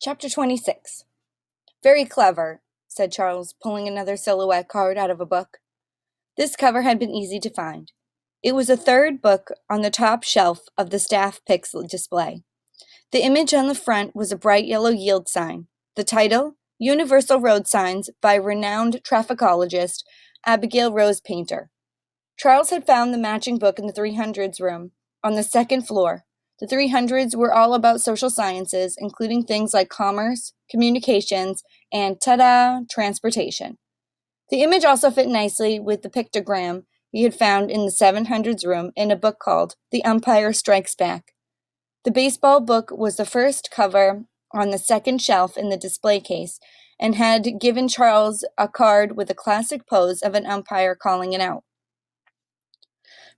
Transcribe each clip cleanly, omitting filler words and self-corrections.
Chapter 26. Very clever, said Charles, pulling another silhouette card out of a book. This cover had been easy to find. It was a third book on the top shelf of the staff picks display. The image on the front was a bright yellow yield sign. The title, Universal Road Signs by renowned trafficologist Abigail Rose Painter. Charles had found the matching book in the 300s room, on the second floor. The 300s were all about social sciences, including things like commerce, communications, and, ta-da, transportation. The image also fit nicely with the pictogram he had found in the 700s room in a book called The Umpire Strikes Back. The baseball book was the first cover on the second shelf in the display case and had given Charles a card with a classic pose of an umpire calling it out.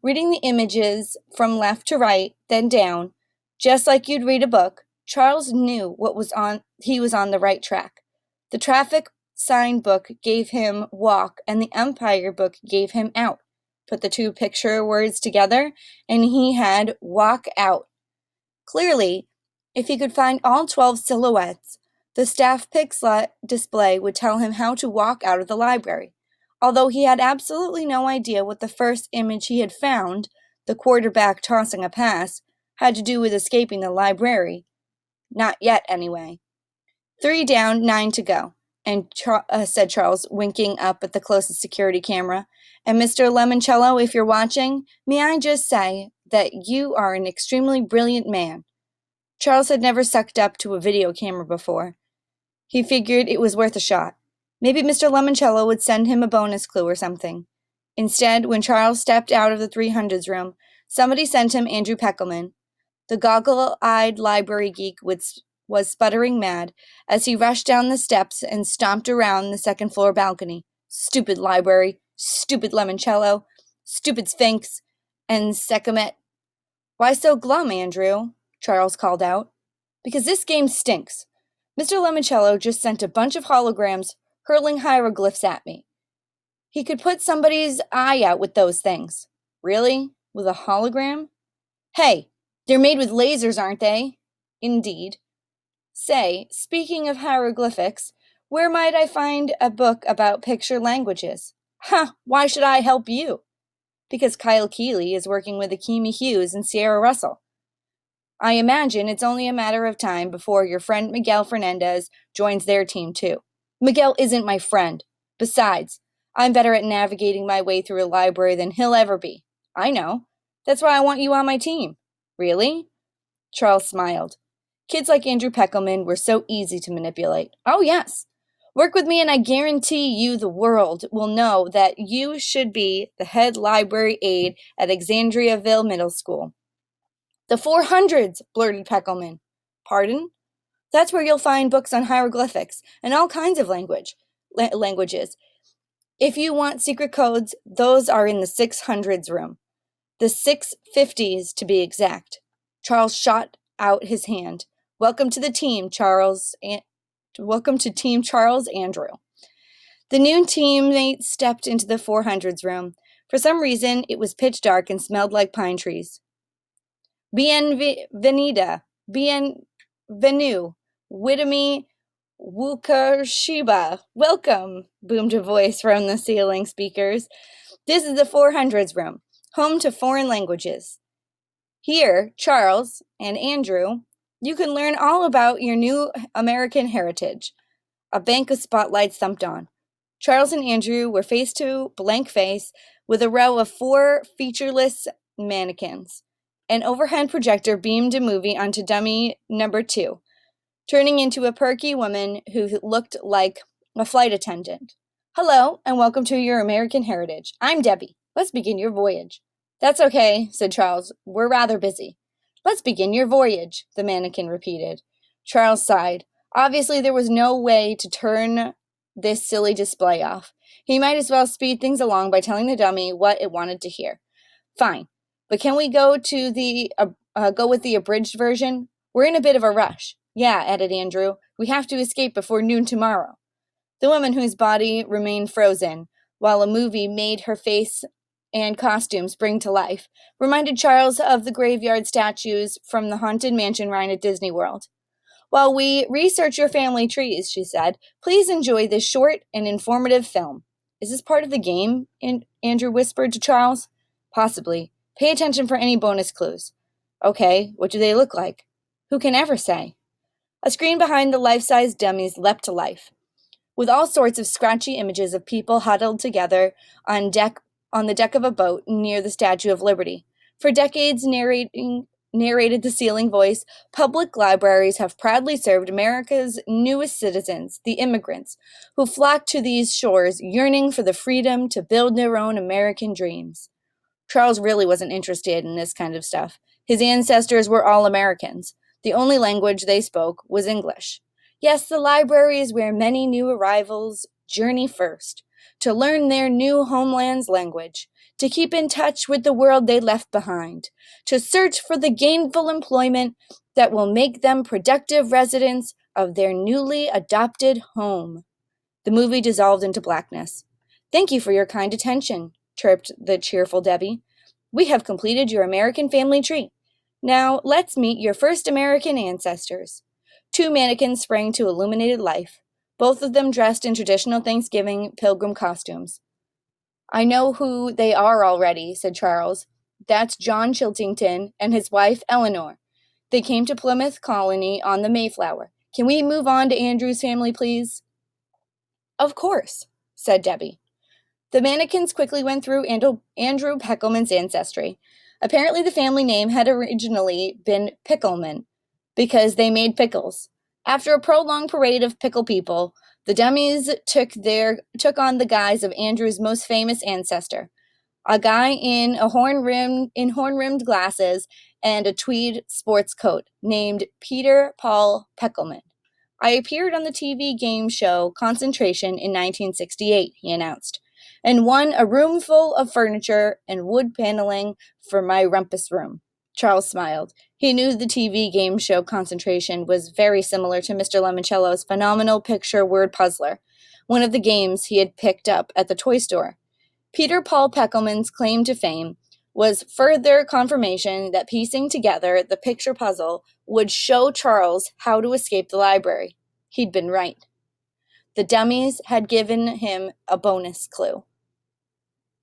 Reading the images from left to right, then down, just like you'd read a book, Charles knew he was on the right track. The traffic sign book gave him walk, and the umpire book gave him out. Put the two picture words together, and he had walk out. Clearly, if he could find all 12 silhouettes, the staff pick display would tell him how to walk out of the library. Although he had absolutely no idea what the first image he had found, the quarterback tossing a pass, had to do with escaping the library. Not yet, anyway. 3 down, 9 to go, said Charles, winking up at the closest security camera. And Mr. Lemoncello, if you're watching, may I just say that you are an extremely brilliant man. Charles had never sucked up to a video camera before. He figured it was worth a shot. Maybe Mr. Lemoncello would send him a bonus clue or something. Instead, when Charles stepped out of the 300s room, somebody sent him Andrew Peckelman. The goggle-eyed library geek was sputtering mad as he rushed down the steps and stomped around the second-floor balcony. Stupid library, stupid Lemoncello, stupid Sphinx, and Sekhmet. Why so glum, Andrew? Charles called out. Because this game stinks. Mr. Lemoncello just sent a bunch of holograms hurling hieroglyphs at me. He could put somebody's eye out with those things. Really? With a hologram? Hey, they're made with lasers, aren't they? Indeed. Say, speaking of hieroglyphics, where might I find a book about picture languages? Why should I help you? Because Kyle Keeley is working with Akemi Hughes and Sierra Russell. I imagine it's only a matter of time before your friend Miguel Fernandez joins their team too. Miguel isn't my friend. Besides, I'm better at navigating my way through a library than he'll ever be. I know. That's why I want you on my team. Really? Charles smiled. Kids like Andrew Peckelman were so easy to manipulate. Oh, yes. Work with me and I guarantee you the world will know that you should be the head library aide at Alexandriaville Middle School. The 400s, blurted Peckelman. Pardon? That's where you'll find books on hieroglyphics and all kinds of languages. If you want secret codes, those are in the 600s room. The 650s, to be exact. Charles shot out his hand. Welcome to the team, Charles. Welcome to Team Charles Andrew. The new teammates stepped into the 400s room. For some reason, it was pitch dark and smelled like pine trees. Bienvenida. Bienvenue. Widami Wukashiba. Welcome, boomed a voice from the ceiling speakers. This is the 400s room, home to foreign languages. Here, Charles and Andrew, you can learn all about your new American heritage. A bank of spotlights thumped on. Charles and Andrew were face to blank face with a row of 4 featureless mannequins. An overhead projector beamed a movie onto dummy number 2, turning into a perky woman who looked like a flight attendant. Hello, and welcome to your American heritage. I'm Debbie. Let's begin your voyage. That's okay, said Charles. We're rather busy. Let's begin your voyage, the mannequin repeated. Charles sighed. Obviously, there was no way to turn this silly display off. He might as well speed things along by telling the dummy what it wanted to hear. Fine, but can we go with the abridged version? We're in a bit of a rush. Yeah, added Andrew. We have to escape before noon tomorrow. The woman, whose body remained frozen, while a movie made her face and costume spring to life, reminded Charles of the graveyard statues from the Haunted Mansion ride at Disney World. While we research your family trees, she said, please enjoy this short and informative film. Is this part of the game? Andrew whispered to Charles. Possibly. Pay attention for any bonus clues. Okay, what do they look like? Who can ever say? A screen behind the life-size dummies leapt to life, with all sorts of scratchy images of people huddled together on the deck of a boat near the Statue of Liberty. For decades, narrated the ceiling voice, public libraries have proudly served America's newest citizens, the immigrants, who flocked to these shores yearning for the freedom to build their own American dreams. Charles really wasn't interested in this kind of stuff. His ancestors were all Americans. The only language they spoke was English. Yes, the library is where many new arrivals journey first, to learn their new homeland's language, to keep in touch with the world they left behind, to search for the gainful employment that will make them productive residents of their newly adopted home. The movie dissolved into blackness. Thank you for your kind attention, chirped the cheerful Debbie. We have completed your American family tree. Now let's meet your first American ancestors. Two mannequins sprang to illuminated life, both of them dressed in traditional Thanksgiving pilgrim costumes. I know who they are already, said Charles. That's John Chiltington and his wife Eleanor. They came to Plymouth Colony on the Mayflower. Can we move on to Andrew's family, please? Of course, said Debbie. The mannequins quickly went through Andrew Peckelman's ancestry. Apparently the family name had originally been Pickleman, because they made pickles. After a prolonged parade of pickle people, the dummies took on the guise of Andrew's most famous ancestor, a guy in horn-rimmed glasses and a tweed sports coat named Peter Paul Peckelman. I appeared on the TV game show Concentration in 1968, he announced, and won a room full of furniture and wood paneling for my rumpus room. Charles smiled. He knew the TV game show Concentration was very similar to Mr. Lemoncello's phenomenal picture word puzzler, one of the games he had picked up at the toy store. Peter Paul Peckelman's claim to fame was further confirmation that piecing together the picture puzzle would show Charles how to escape the library. He'd been right. The dummies had given him a bonus clue.